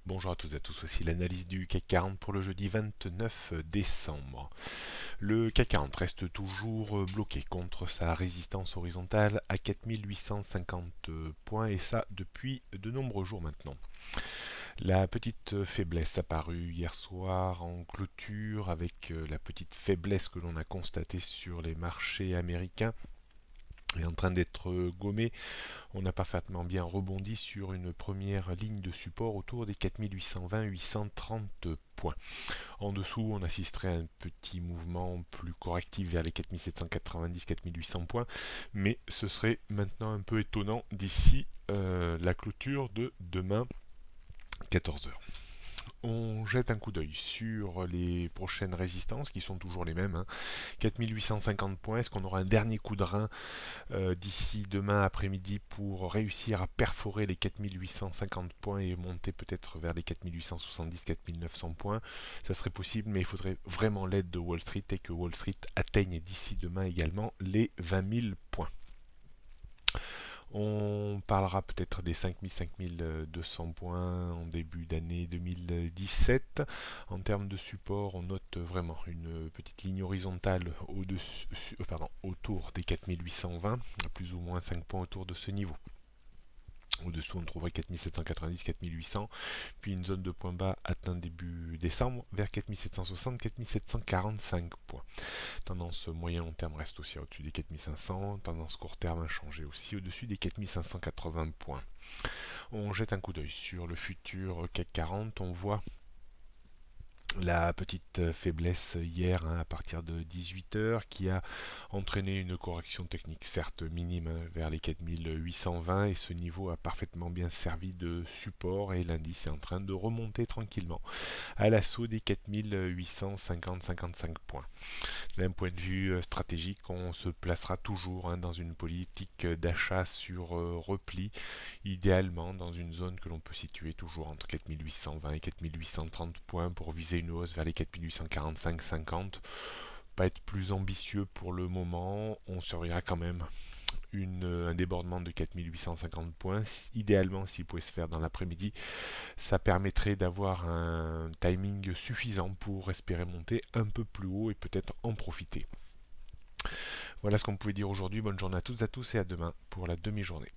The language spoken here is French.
Bonjour à toutes et à tous, voici l'analyse du CAC 40 pour le jeudi 29 décembre. Le CAC 40 reste toujours bloqué contre sa résistance horizontale à 4850 points et ça depuis de nombreux jours maintenant. La petite faiblesse apparue hier soir en clôture avec la petite faiblesse que l'on a constatée sur les marchés américains est en train d'être gommée. On a parfaitement bien rebondi sur une première ligne de support autour des 4820-830 points. En dessous, on assisterait à un petit mouvement plus correctif vers les 4790-4800 points, mais ce serait maintenant un peu étonnant d'ici la clôture de demain 14 heures. On jette un coup d'œil sur les prochaines résistances qui sont toujours les mêmes. 4850 points, est-ce qu'on aura un dernier coup de rein d'ici demain après-midi pour réussir à perforer les 4850 points et monter peut-être vers les 4870-4900 points? Ça serait possible, mais il faudrait vraiment l'aide de Wall Street et que Wall Street atteigne d'ici demain également les 20 000 points. On parlera peut-être des 5200 points en début d'année 2017. En termes de support, on note vraiment une petite ligne horizontale autour des 4820, plus ou moins 5 points autour de ce niveau. Au-dessous, on trouverait 4790-4800, puis une zone de points bas atteinte début décembre vers 4760-4745 points. Tendance moyen long terme reste aussi au-dessus des 4500, tendance court terme inchangée aussi au-dessus des 4580 points. On jette un coup d'œil sur le futur CAC 40, on voit la petite faiblesse hier à partir de 18 h qui a entraîné une correction technique certes minime vers les 4820 et ce niveau a parfaitement bien servi de support et l'indice est en train de remonter tranquillement à l'assaut des 4850-55 points. D'un point de vue stratégique, on se placera toujours dans une politique d'achat sur repli, idéalement dans une zone que l'on peut situer toujours entre 4820 et 4830 points pour viser une hausse vers les 4845-50. Pas être plus ambitieux pour le moment, on surveillera quand même un débordement de 4850 points. Idéalement, s'il pouvait se faire dans l'après-midi, ça permettrait d'avoir un timing suffisant pour espérer monter un peu plus haut et peut-être en profiter. Voilà ce qu'on pouvait dire aujourd'hui. Bonne journée à toutes et à tous et à demain pour la demi-journée.